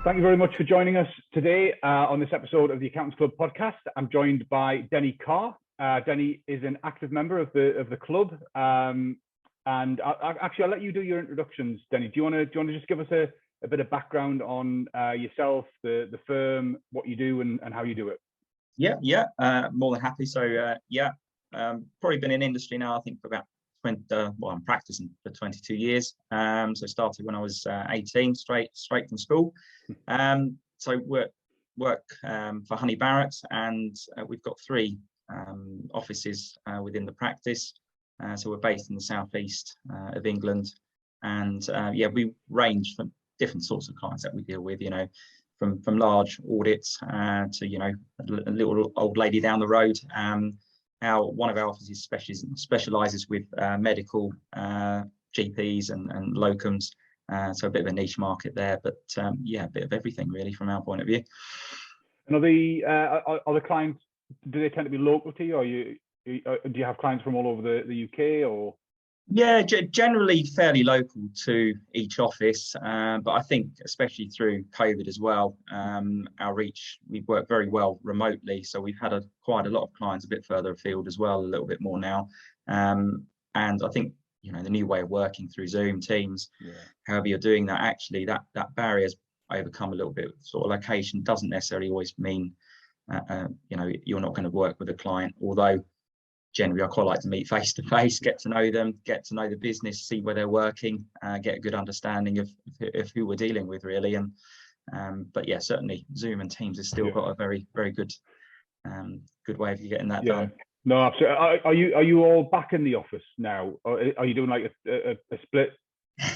Thank you very much for joining us today on this episode of the Accountancy Club podcast. I'm joined by Denny Carr. Denny is an active member of the club, and I'll let you do your introductions. Denny, do you want to just give us a bit of background on yourself, the firm, what you do, and how you do it? Yeah, more than happy. So probably been in industry now, I think, for about 20. Well, I'm practicing for 22 years. So started when I was 18, straight from school. So work for Honey Barrett, and we've got three offices within the practice. So we're based in the southeast of England, and we range from different sorts of clients that we deal with. You know, from large audits to a little old lady down the road. One of our offices specialises with medical GPs and locums, so a bit of a niche market there, but a bit of everything really from our point of view. And are the clients, do they tend to be local to you, or do you have clients from all over the UK, or? Yeah, generally fairly local to each office, but I think especially through COVID as well, our reach, we've worked very well remotely, so we've had quite a lot of clients a bit further afield as well, a little bit more now, and I think the new way of working through Zoom, Teams, however you're doing that, actually that barrier's overcome a little bit. Sort of location doesn't necessarily always mean you're not going to work with a client, although generally I quite like to meet face to face, get to know them, get to know the business, see where they're working, get a good understanding of who we're dealing with really. And but yeah, certainly Zoom and Teams has still got a very, very good way of getting that done. No, absolutely. Are you all back in the office now, or are you doing like a split?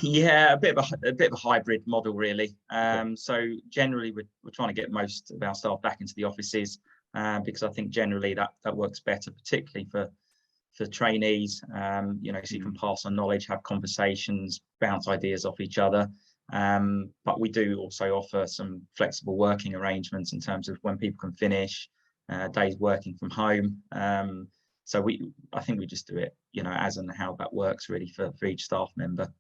Yeah, a bit of a hybrid model really. So generally we're trying to get most of our staff back into the offices, because I think generally that works better, particularly for trainees. So you can pass on knowledge, have conversations, bounce ideas off each other. But we do also offer some flexible working arrangements in terms of when people can finish, days working from home. So I think we just do it, as and how that works really for each staff member.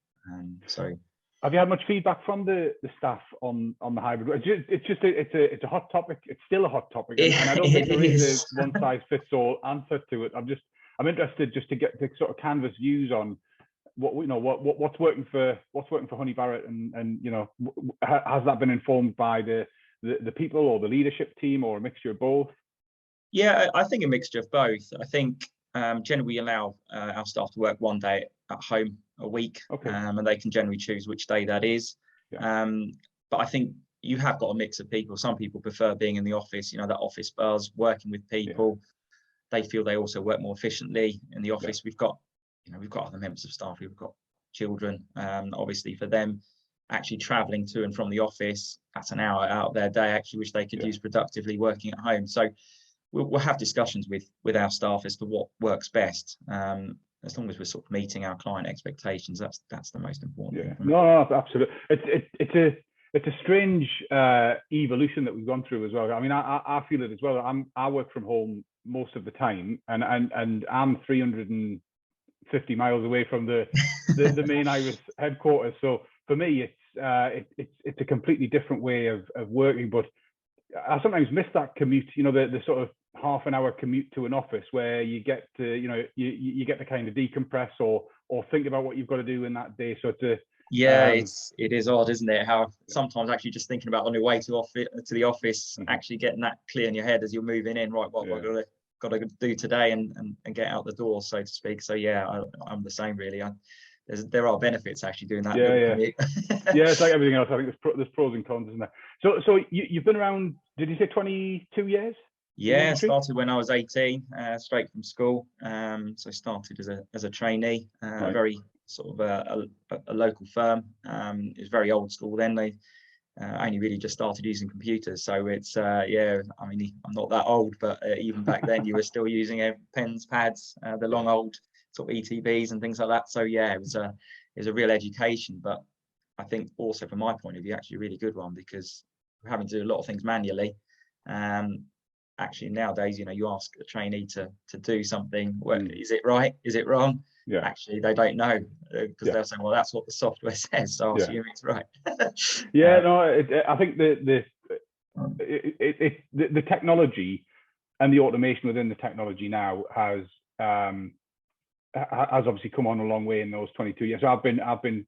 So. Have you had much feedback from the staff on the hybrid? It's a hot topic. It's still a hot topic, and I don't think there is a one size fits all answer to it. I'm interested just to get to sort of canvas views on what's working for Honey Barrett, and has that been informed by the people or the leadership team, or a mixture of both? Yeah, I think a mixture of both. I think generally we allow our staff to work one day at home a week, and they can generally choose which day that is. But I think you have got a mix of people. Some people prefer being in the office, that office buzz, working with people. They feel they also work more efficiently in the office. We've got other members of staff who've got children. Obviously for them, actually traveling to and from the office, that's an hour out of their day actually, which they could use productively working at home. So we'll have discussions with our staff as to what works best. As long as we're sort of meeting our client expectations, that's the most important thing. No, absolutely. It's a strange evolution that we've gone through as well. I mean, I feel it as well. I work from home most of the time, and I'm 350 miles away from the main Irish headquarters. So for me, it's a completely different way of working. But I sometimes miss that commute. The sort of half an hour commute to an office where you get to you get to kind of decompress or think about what you've got to do in that day. So it is odd, isn't it, how sometimes actually just thinking about on your way to the office, actually getting that clear in your head as you're moving in, right, what got to do today and get out the door, so to speak. So I'm the same really. There are benefits actually doing that. It's like everything else. I think there's pros and cons, isn't there? So you've been around, did you say 22 years? Yeah, started when I was 18, straight from school. So started as a trainee, very sort of a local firm. It was very old school then. They only really just started using computers. So it's I mean, I'm not that old, but even back then you were still using pens, pads, the long old sort of ETBs and things like that. So it was a real education, but I think also from my point of view, actually a really good one, because we're having to do a lot of things manually. actually nowadays, you ask a trainee to do something, is it right? Is it wrong? Yeah. Actually, they don't know, because they'll say, well, that's what the software says, so I'll assume it's right. Yeah, no, I think the technology and the automation within the technology now has obviously come on a long way in those 22 years. So I've been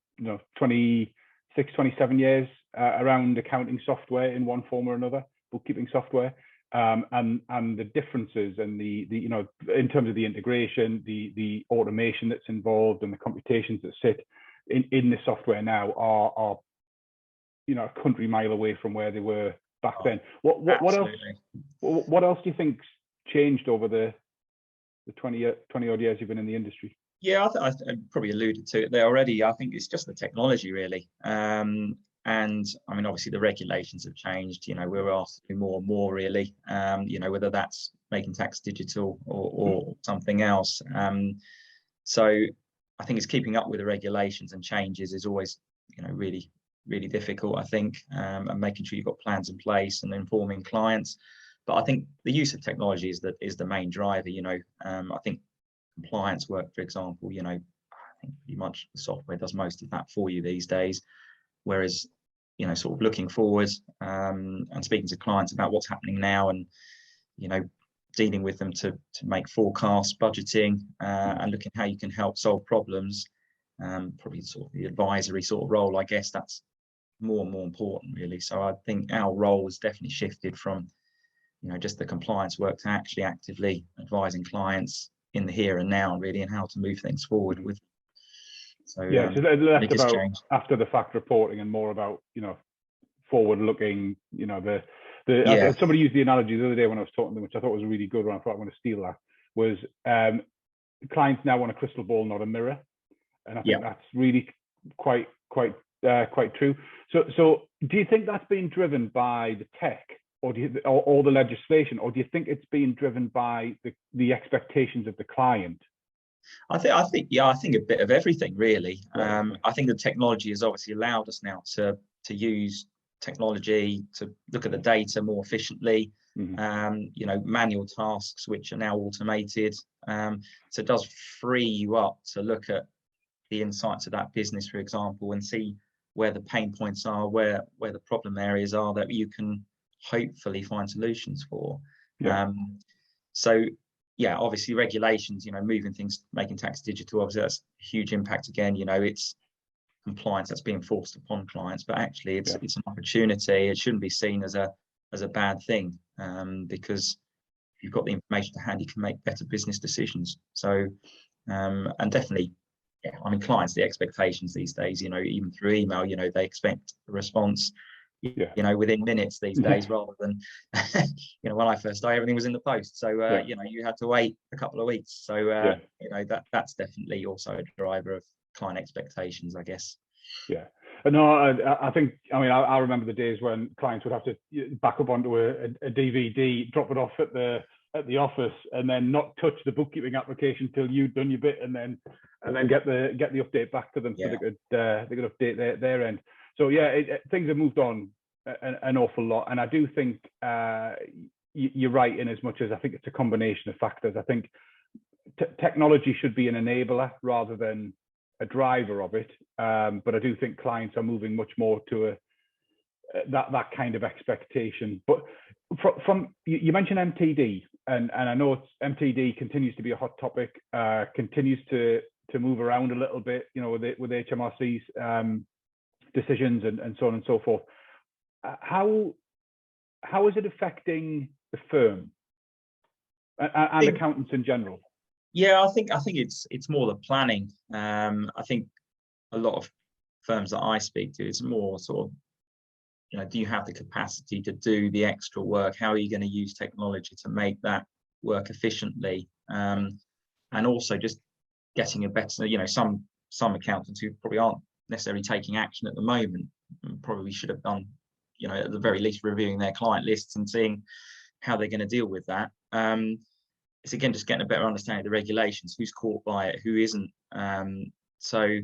26, 27 years around accounting software in one form or another, bookkeeping software, and the differences and the in terms of the integration, the automation that's involved, and the computations that sit in the software now are a country mile away from where they were back then. What else do you think's changed over the 20 odd years you've been in the industry? Yeah, I probably alluded to it there already. I think it's just the technology, really. And I mean, obviously the regulations have changed. We're asked to do more and more, really. Whether that's making tax digital or something else. So I think it's keeping up with the regulations and changes is always, really, really difficult, I think, and making sure you've got plans in place and informing clients. But I think the use of technology is the main driver. I think compliance work, for example, I think pretty much the software does most of that for you these days. Whereas, sort of looking forward and speaking to clients about what's happening now, and dealing with them to make forecasts, budgeting, and looking how you can help solve problems. Probably sort of the advisory sort of role, I guess that's more and more important, really. So I think our role has definitely shifted from just the compliance work to actually actively advising clients in the here and now, really, and how to move things forward with. So so less about after the fact reporting and more about forward looking. Somebody used the analogy the other day when I was talking to them, which I thought was a really good one. I thought I'm going to steal that. Was clients now want a crystal ball, not a mirror, and I think that's really quite true. So do you think that's being driven by the tech, or the legislation, or do you think it's being driven by the expectations of the client? I think a bit of everything, really. I think the technology has obviously allowed us now to use technology to look at the data more efficiently. Manual tasks which are now automated. So it does free you up to look at the insights of that business, for example, and see where the pain points are, where the problem areas are that you can hopefully find solutions for. Obviously regulations, moving things, making tax digital, obviously that's a huge impact again. It's compliance that's being forced upon clients, but actually it's an opportunity. It shouldn't be seen as a bad thing, because if you've got the information to hand, you can make better business decisions. So and definitely, clients, the expectations these days, even through email, they expect a response within minutes these days, rather than when I first started, everything was in the post. So you had to wait a couple of weeks. So that's definitely also a driver of client expectations, I guess. No, I think I remember the days when clients would have to back up onto a DVD, drop it off at the office, and then not touch the bookkeeping application till you'd done your bit, and then get the update back to them so they could update their end. So things have moved on an awful lot, and I do think you're right in as much as I think it's a combination of factors. I think technology should be an enabler rather than a driver of it, but I do think clients are moving much more to that kind of expectation. But from you mentioned MTD, and I know MTD continues to be a hot topic, continues to move around a little bit, with HMRC's decisions and so on and so forth. How is it affecting the firm and accountants in general? I think it's more the planning. I think a lot of firms that I speak to, it's more sort of, do you have the capacity to do the extra work? How are you going to use technology to make that work efficiently? And also just getting a better, some accountants who probably aren't necessarily taking action at the moment probably should have done, at the very least reviewing their client lists and seeing how they're going to deal with that. It's again just getting a better understanding of the regulations, who's caught by it, who isn't. So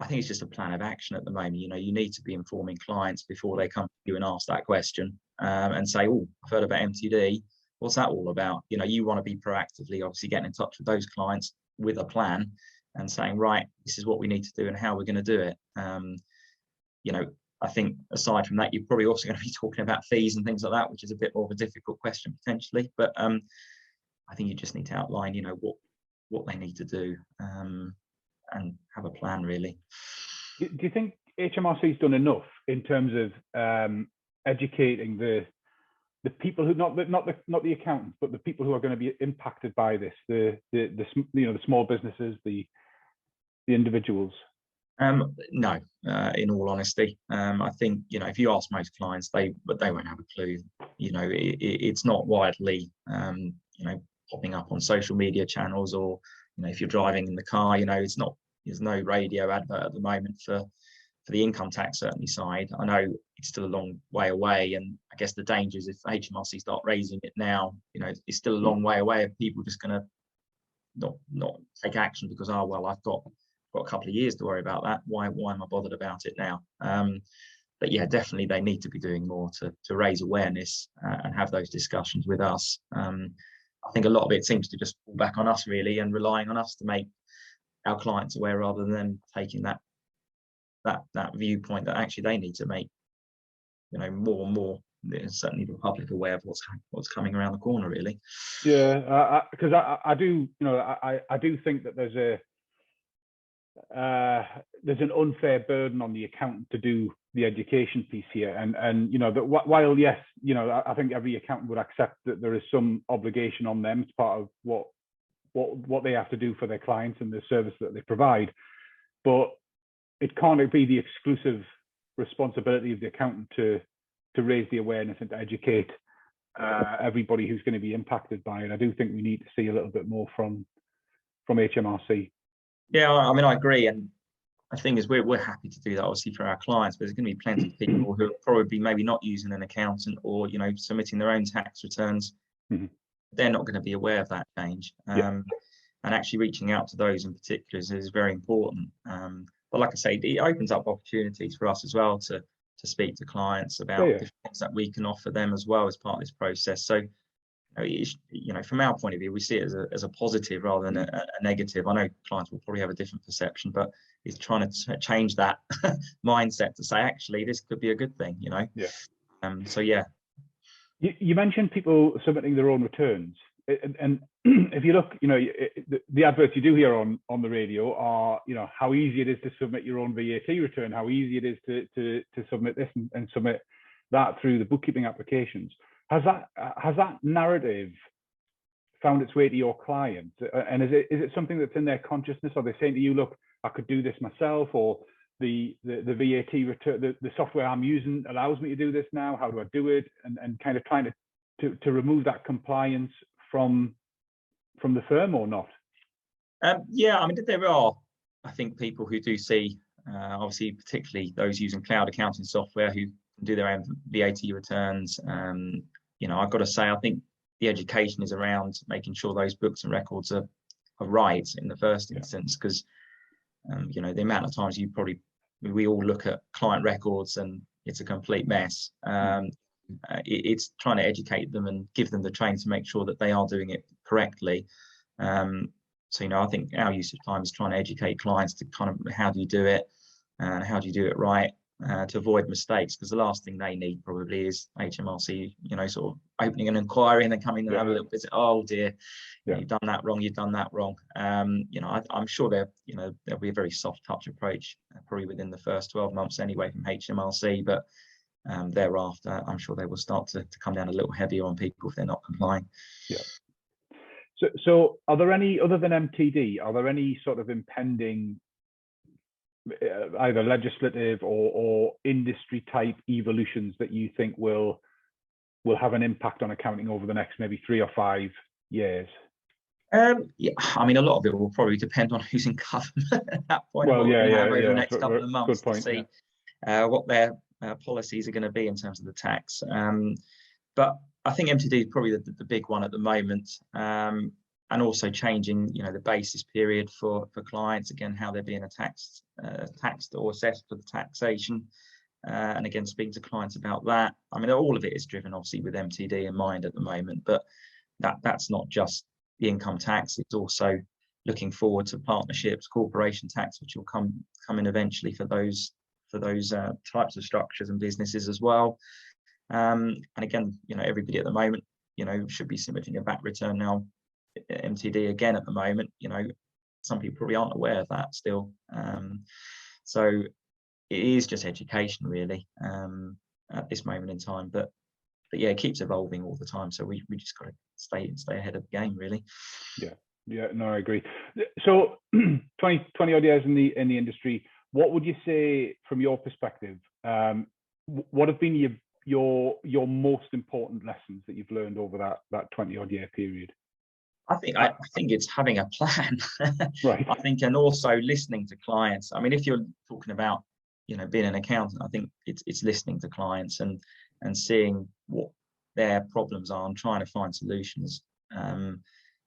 I think it's just a plan of action at the moment. You need to be informing clients before they come to you and ask that question, and say, "Oh, I've heard about MTD. what's that all about? You know, you want to be proactively obviously getting in touch with those clients with a plan and saying, right, this is what we need to do and how we're going to do it. You know, I think aside from that, you're probably also going to be talking about fees and things like that, which is a bit more of a difficult question potentially. But I think you just need to outline, you know, what they need to do, and have a plan really. Do you think HMRC's done enough in terms of educating the people who not the accountants, but the people who are going to be impacted by this, the small businesses, the individuals? No, in all honesty, I think, you know, if you ask most clients, they won't have a clue. You know, it's not widely, you know, popping up on social media channels, or, you know, if you're driving in the car, you know, there's no radio advert at the moment for the income tax certainly side. I know it's still a long way away, and I guess the danger is if HMRC start raising it now, you know, it's still a long way away of people just going to not take action because, oh well, I've got a couple of years to worry about that. Why am I bothered about it now? But yeah, definitely they need to be doing more to raise awareness and have those discussions with us. I think a lot of it seems to just fall back on us really, and relying on us to make our clients aware, rather than them taking that viewpoint that actually they need to make, you know, more and more, certainly the public, aware of what's coming around the corner really. Yeah, because I do, you know, I do think that there's an unfair burden on the accountant to do the education piece here, and you know, that while yes, you know, I think every accountant would accept that there is some obligation on them as part of what they have to do for their clients and the service that they provide, but it can't be the exclusive responsibility of the accountant to raise the awareness and to educate everybody who's going to be impacted by it. I do think we need to see a little bit more from HMRC. Yeah, I mean, I agree, and I think is we're happy to do that obviously for our clients, but there's going to be plenty of people who are probably maybe not using an accountant, or, you know, submitting their own tax returns. Mm-hmm. They're not going to be aware of that change, and actually reaching out to those in particular is very important. But like I say, it opens up opportunities for us as well to speak to clients about different things that we can offer them as well as part of this process. So, you know, from our point of view, we see it as a positive rather than a negative. I know clients will probably have a different perception, but it's trying to change that mindset to say, actually, this could be a good thing, you know? Yeah. So, yeah. You mentioned people submitting their own returns. And if you look, you know, the adverts you do hear on the radio are, you know, how easy it is to submit your own VAT return, how easy it is to submit this and submit that through the bookkeeping applications. Has that narrative found its way to your clients? And is it something that's in their consciousness? Are they saying to you, look, I could do this myself, or the VAT return, the software I'm using allows me to do this now, how do I do it? And kind of trying to remove that compliance from the firm, or not? Yeah, I mean, there are, I think, people who do see, obviously, particularly those using cloud accounting software who can do their own VAT returns. You know, I've got to say, I think the education is around making sure those books and records are right in the first instance, because, you know, the amount of times we all look at client records and it's a complete mess. It's trying to educate them and give them the training to make sure that they are doing it correctly. So, you know, I think our use of time is trying to educate clients to kind of how do you do it and how do you do it right, to avoid mistakes, because the last thing they need probably is HMRC, you know, sort of opening an inquiry and then coming and have a little visit. Oh dear, you've done that wrong. You've done that wrong. You know, I'm sure there'll be a very soft touch approach, probably within the first 12 months anyway from HMRC, but thereafter, I'm sure they will start to come down a little heavier on people if they're not complying. Yeah. So are there any, other than MTD, are there any sort of impending either legislative or industry type evolutions that you think will have an impact on accounting over the next maybe 3 or 5 years? Yeah, I mean, a lot of it will probably depend on who's in government at that point. Well, over the next couple of months to see what their policies are going to be in terms of the tax. But I think MTD is probably the big one at the moment, and also changing, you know, the basis period for clients, again, how they're being taxed or assessed for the taxation, and again, speaking to clients about that. I mean, all of it is driven obviously with MTD in mind at the moment, but that's not just the income tax, it's also looking forward to partnerships, corporation tax, which will come in eventually for those types of structures and businesses as well. And again, everybody at the moment, should be submitting a VAT return now, MTD again at the moment. Some people probably aren't aware of that still. So it is just education really at this moment in time. But yeah, it keeps evolving all the time. So we just got to stay ahead of the game really. Yeah, no, I agree. So 20 odd years in the industry, what would you say from your perspective, what have been your most important lessons that you've learned over that 20 odd year period? I think it's having a plan. Right. I think, and also listening to clients. I mean, if you're talking about, being an accountant, I think it's listening to clients and seeing what their problems are and trying to find solutions.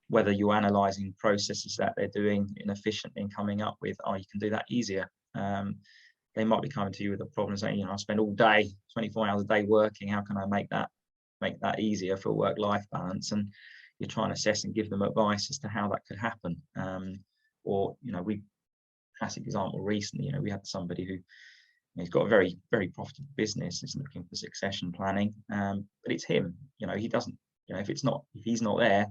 Whether you're analysing processes that they're doing inefficiently and coming up with, you can do that easier. They might be coming to you with a problem saying, I spend all day, 24 hours a day working. How can I make that easier for work-life balance? And you're trying to assess and give them advice as to how that could happen. Or, classic example recently, we had somebody who, he's got a very, very profitable business, is looking for succession planning. But it's him, he doesn't, if he's not there,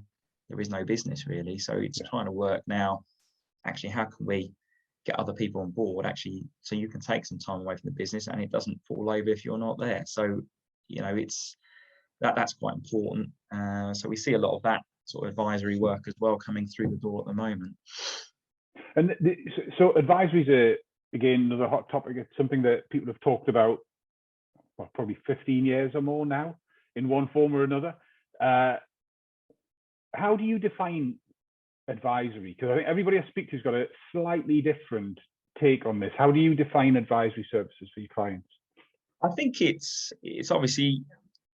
there is no business really. So it's trying to work now, actually, how can we get other people on board actually, so you can take some time away from the business and it doesn't fall over if you're not there. So, it's that's quite important. So we see a lot of that sort of advisory work as well coming through the door at the moment. And so advisory is again another hot topic. It's something that people have talked about probably 15 years or more now in one form or another. How do you define advisory? Because I think everybody I speak to has got a slightly different take on this. How do you define advisory services for your clients? I think it's obviously,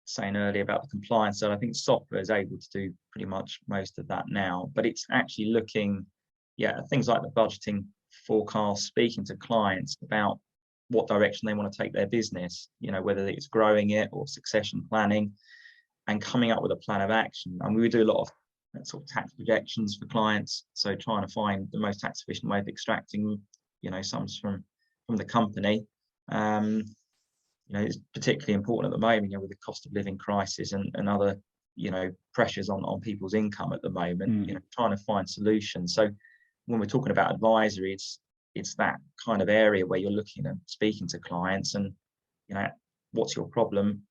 saying earlier about the compliance side, I think software is able to do pretty much most of that now, but it's actually looking at things like the budgeting, forecast, speaking to clients about what direction they want to take their business, whether it's growing it or succession planning, and coming up with a plan of action. And we do a lot of sort of tax projections for clients, so trying to find the most tax efficient way of extracting sums from the company. It's particularly important at the moment, with the cost of living crisis and other pressures on people's income at the moment. Trying to find solutions. So when we're talking about advisory, it's that kind of area where you're looking and speaking to clients and what's your problem,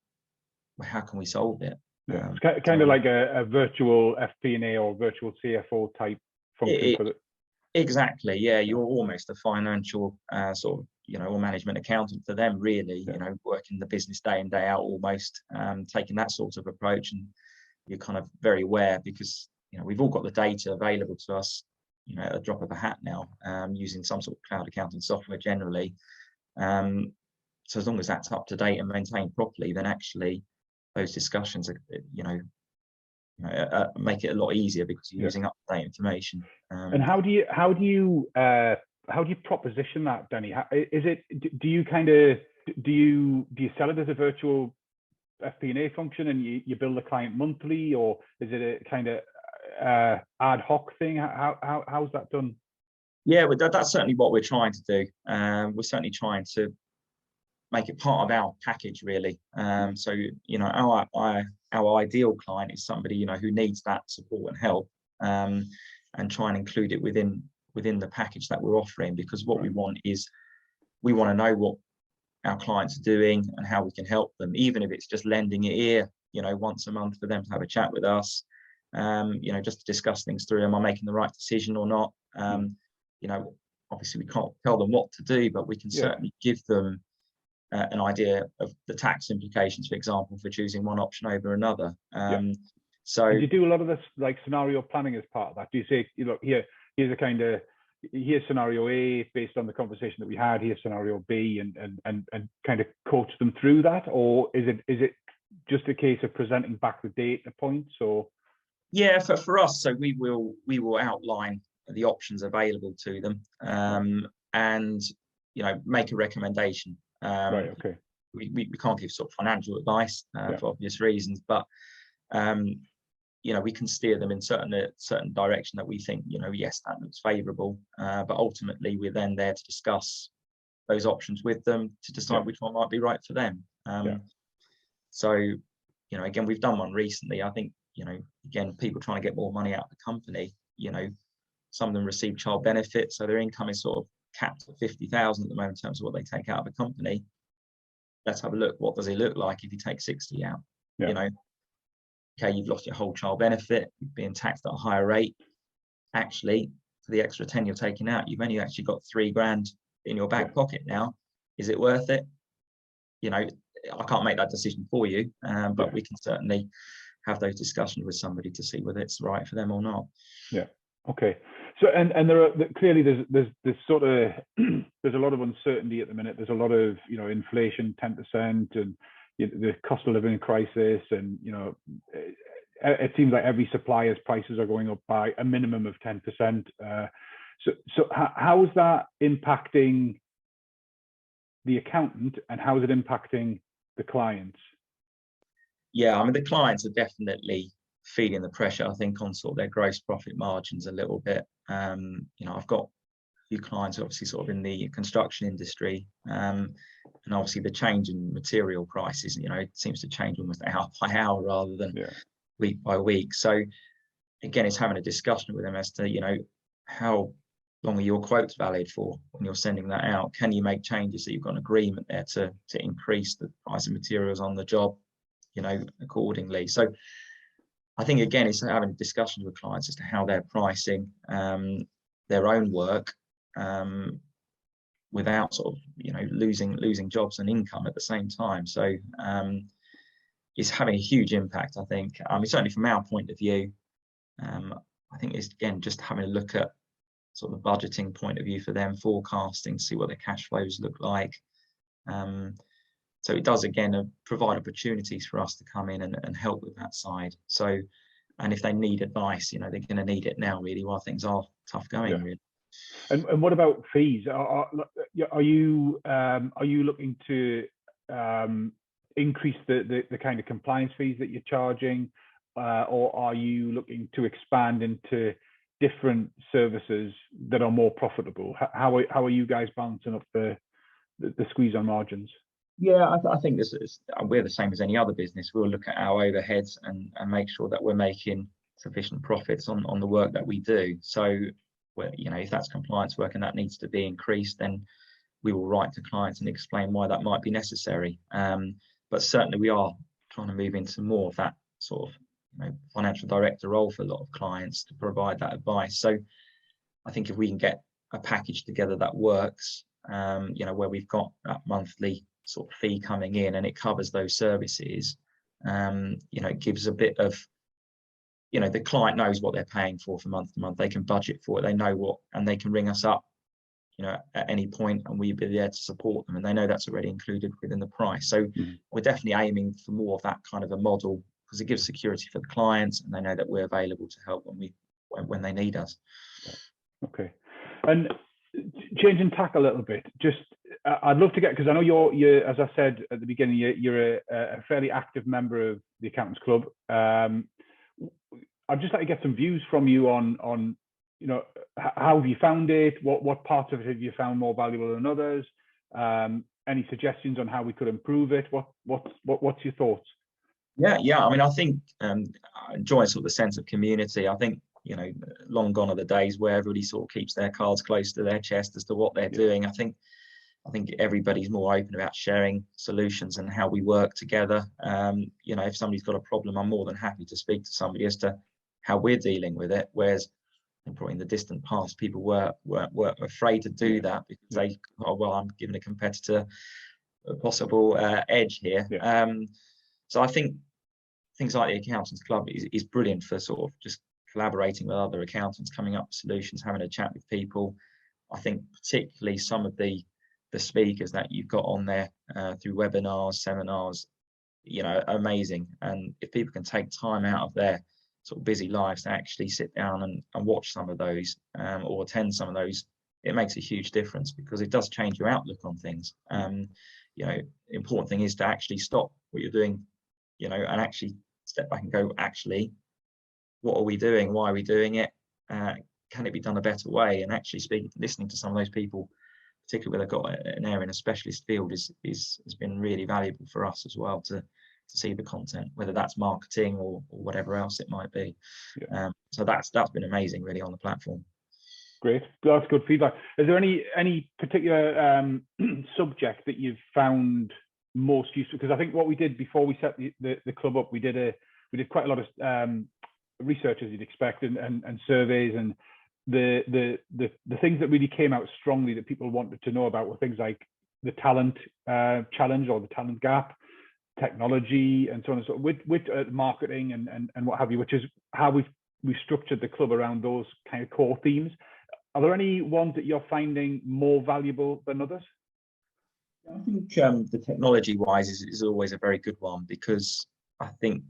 how can we solve it? It's kind of like a virtual FP&A or virtual CFO type function. Exactly, yeah. You're almost a financial sort of, or management accountant for them, really. Working the business day in, day out, almost taking that sort of approach, and you're kind of very aware because we've all got the data available to us, at a drop of a hat now, using some sort of cloud accounting software generally. So as long as that's up to date and maintained properly, then actually those discussions are, make it a lot easier because you're using up-to-date information. And how do you proposition that, Denny? Do you sell it as a virtual FP&A function and you bill the client monthly, or is it a kind of ad hoc thing? How's that done? Yeah, well, that's certainly what we're trying to do. We're certainly trying to make it part of our package, really. So our ideal client is somebody who needs that support and help, and try and include it within the package that we're offering, because what we want is, we want to know what our clients are doing and how we can help them, even if it's just lending an ear once a month for them to have a chat with us, just to discuss things through. Am I making the right decision or not? Obviously we can't tell them what to do, but we can certainly give them an idea of the tax implications, for example, for choosing one option over another. So do you do a lot of this like scenario planning as part of that? Do you say, look, here's scenario A based on the conversation that we had, here's scenario B, and kind of coach them through that? Or is it just a case of presenting back the data points? Or for us, so we will outline the options available to them, and make a recommendation. Right, okay. We can't give sort of financial advice for obvious reasons, but we can steer them in certain direction that we think, yes, that looks favourable. But ultimately, we're then there to discuss those options with them to decide which one might be right for them. So, again, we've done one recently. I think, again, people trying to get more money out of the company, some of them receive child benefits, so their income is sort of capped at 50,000 at the moment in terms of what they take out of a company. Let's have a look. What does it look like if you take 60 out? Okay, you've lost your whole child benefit, you're being taxed at a higher rate. Actually, for the extra 10 you're taking out, you've only actually got 3 grand in your back pocket now. Is it worth it? I can't make that decision for you, but we can certainly have those discussions with somebody to see whether it's right for them or not. Yeah. Okay. So and there are clearly there's sort of there's a lot of uncertainty at the minute. There's a lot of inflation 10% and the cost of living crisis, and it seems like every supplier's prices are going up by a minimum of 10%. So how is that impacting the accountant, and how is it impacting the clients? Yeah, I mean, the clients are definitely feeling the pressure, I think, on sort of their gross profit margins a little bit. I've got a few clients obviously sort of in the construction industry, and obviously the change in material prices, it seems to change almost hour by hour rather than week by week. So again, it's having a discussion with them as to, how long are your quotes valid for when you're sending that out? Can you make changes so you've got an agreement there to increase the price of materials on the job, accordingly? So I think, again, it's having discussions with clients as to how they're pricing their own work without sort of, losing jobs and income at the same time. So it's having a huge impact, I think. Certainly from our point of view, I think it's, again, just having a look at sort of the budgeting point of view for them, forecasting, see what their cash flows look like. So it does, again, provide opportunities for us to come in and help with that side. So, and if they need advice, they're going to need it now, really, while things are tough going, really. And what about fees? Are you looking to increase the kind of compliance fees that you're charging, or are you looking to expand into different services that are more profitable? How are you guys balancing up the squeeze on margins? Yeah, I think we're the same as any other business. We'll look at our overheads and make sure that we're making sufficient profits on the work that we do. So, if that's compliance work and that needs to be increased, then we will write to clients and explain why that might be necessary. But certainly we are trying to move into more of that sort of financial director role for a lot of clients to provide that advice. So I think if we can get a package together that works, where we've got that monthly sort of fee coming in and it covers those services, it gives a bit of, the client knows what they're paying for month to month. They can budget for it. They know what, and they can ring us up, at any point, and we'll be there to support them. And they know that's already included within the price. So we're definitely aiming for more of that kind of a model, because it gives security for the clients, and they know that we're available to help when they need us. Okay. And changing tack a little bit, just I'd love to get, because I know you're, as I said at the beginning, you're a fairly active member of the Accountants Club. I'd just like to get some views from you on how have you found it? What parts of it have you found more valuable than others? Any suggestions on how we could improve it? What's your thoughts? Yeah. I think I enjoy sort of the sense of community. I think long gone are the days where everybody sort of keeps their cards close to their chest as to what they're doing. I think everybody's more open about sharing solutions and how we work together. If somebody's got a problem, I'm more than happy to speak to somebody as to how we're dealing with it. Whereas probably in the distant past, people were afraid to do that because I'm giving a competitor a possible edge here. So I think things like the Accountants Club is brilliant for sort of just collaborating with other accountants, coming up with solutions, having a chat with people. I think particularly some of the speakers that you've got on there through webinars, seminars, amazing. And if people can take time out of their sort of busy lives to actually sit down and watch some of those or attend some of those, it makes a huge difference, because it does change your outlook on things. The important thing is to actually stop what you're doing, and actually step back and go, actually, what are we doing? Why are we doing it? Can it be done a better way? And actually listening to some of those people, particularly where they've got an area in a specialist field, has been really valuable for us as well to see the content, whether that's marketing or whatever else it might be. Yeah. So that's been amazing, really, on the platform. Great, that's good feedback. Is there any particular subject that you've found most useful? Because I think what we did before we set the club up, we did quite a lot of research, as you'd expect, and surveys, and the things that really came out strongly that people wanted to know about were things like the talent challenge or the talent gap, technology, and so on and so on, with marketing and what have you, which is how we've structured the club around those kind of core themes. Are there any ones that you're finding more valuable than others? I think the technology-wise is always a very good one, because I think,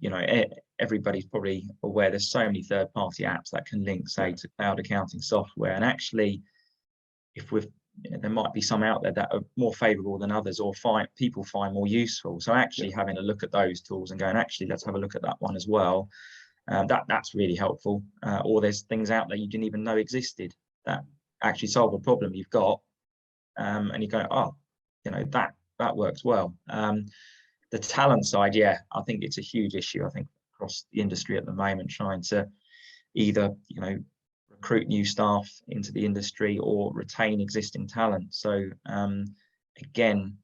everybody's probably aware there's so many third-party apps that can link, say, to cloud accounting software. And actually, there might be some out there that are more favorable than others, or people find more useful. So actually having a look at those tools and going, actually, let's have a look at that one as well. That's really helpful. Or there's things out there you didn't even know existed that actually solve a problem you've got. And you go, oh, that works well. The talent side, I think it's a huge issue, I think, across the industry at the moment, trying to either, recruit new staff into the industry or retain existing talent. So again,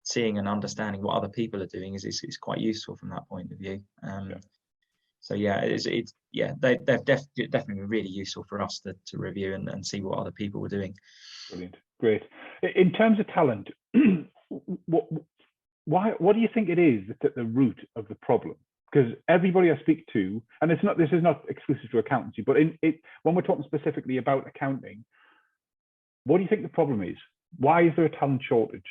seeing and understanding what other people are doing is quite useful from that point of view. So they're definitely really useful for us to review and see what other people were doing. Brilliant, great. In terms of talent, what do you think it is that's at the root of the problem? Because everybody I speak to, and this is not exclusive to accountancy, but when we're talking specifically about accounting, what do you think the problem is? Why is there a talent shortage?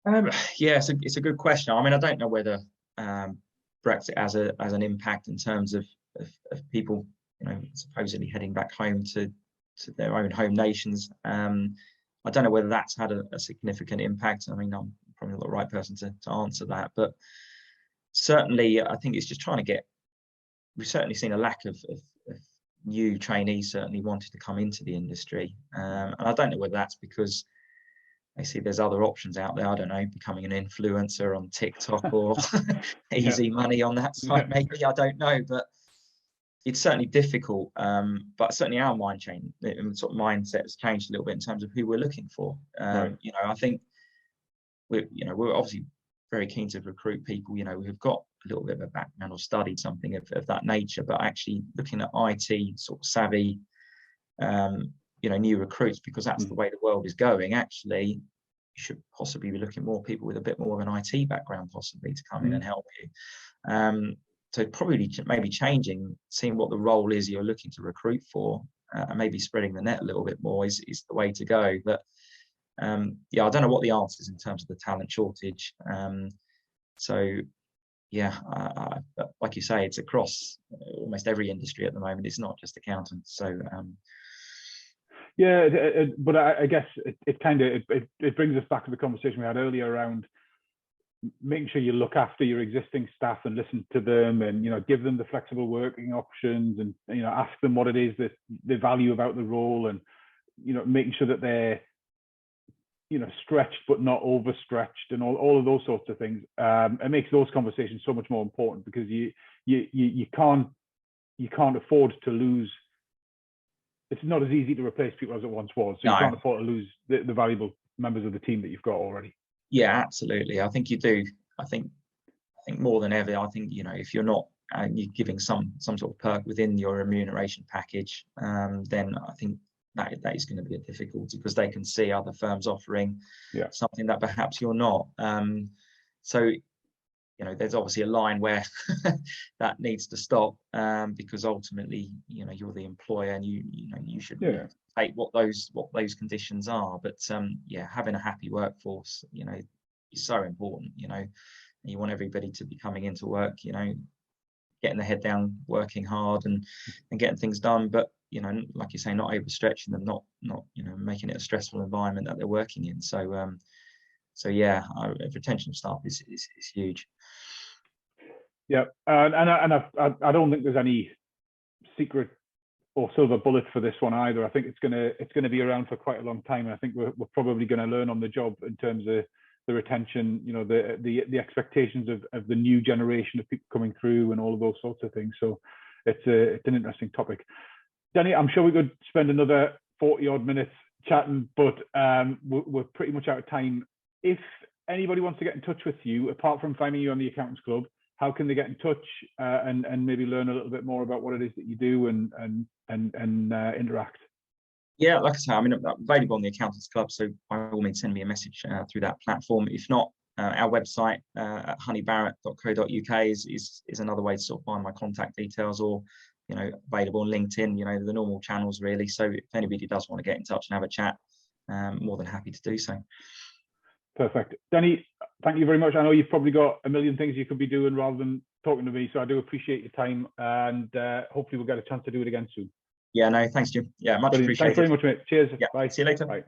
It's a good question. I mean, I don't know whether Brexit has an impact in terms of people, supposedly heading back home to their own home nations. I don't know whether that's had a significant impact. I mean, I'm probably not the right person to answer that, but certainly I think it's just trying to get. We've certainly seen a lack of new trainees certainly wanting to come into the industry, and I don't know whether that's because they see there's other options out there. I don't know, becoming an influencer on TikTok or easy money on that side, maybe. I don't know, but it's certainly difficult. But certainly our mindset has changed a little bit in terms of who we're looking for. Right. I think we're obviously very keen to recruit people, who've got a little bit of a background or studied something of that nature, but actually looking at IT sort of savvy, new recruits, because that's the way the world is going. Actually, you should possibly be looking more people with a bit more of an IT background, possibly, to come in and help you. So probably maybe changing, seeing what the role is you're looking to recruit for, and maybe spreading the net a little bit more is the way to go. But I don't know what the answer is in terms of the talent shortage. Like you say, it's across almost every industry at the moment. It's not just accountants. So but I guess it brings us back to the conversation we had earlier around making sure you look after your existing staff and listen to them, and give them the flexible working options, and ask them what it is that they value about the role, and making sure that they're stretched but not overstretched, and all of those sorts of things. It makes those conversations so much more important, because you can't afford to lose. It's not as easy to replace people as it once was, so you can't afford to lose the valuable members of the team that you've got already. Yeah, absolutely. I think you do. I think more than ever, I think if you're not you're giving some sort of perk within your remuneration package, then I think that is going to be a difficulty, because they can see other firms offering something that perhaps you're not. So there's obviously a line where that needs to stop, because ultimately you're the employer, and you should take what those conditions are. But having a happy workforce is so important. You want everybody to be coming into work, getting their head down, working hard, and getting things done, but like you say, not overstretching them, not making it a stressful environment that they're working in. So retention of staff is huge. Yeah, and I don't think there's any secret or silver bullet for this one either. I think it's gonna be around for quite a long time, and I think we're probably going to learn on the job in terms of the retention, you know, the expectations of the new generation of people coming through and all of those sorts of things. So it's an interesting topic. Denny, I'm sure we could spend another 40 odd minutes chatting, but we're pretty much out of time. If anybody wants to get in touch with you, apart from finding you on the Accountants Club, how can they get in touch and maybe learn a little bit more about what it is that you do and interact? Yeah, like I say, I mean, I'm available on the Accountants Club, so by all means send me a message through that platform. If not, our website at honeybarrett.co.uk is another way to sort of find my contact details, or, you know, available on LinkedIn, you know, the normal channels really. So if anybody does want to get in touch and have a chat, more than happy to do so. Perfect. Denny, thank you very much. I know you've probably got a million things you could be doing rather than talking to me, so I do appreciate your time, and hopefully we'll get a chance to do it again soon. Yeah, no, thanks, Jim. Yeah, much appreciated. Thanks very much, mate. Cheers. Yeah. Bye. See you later. Bye.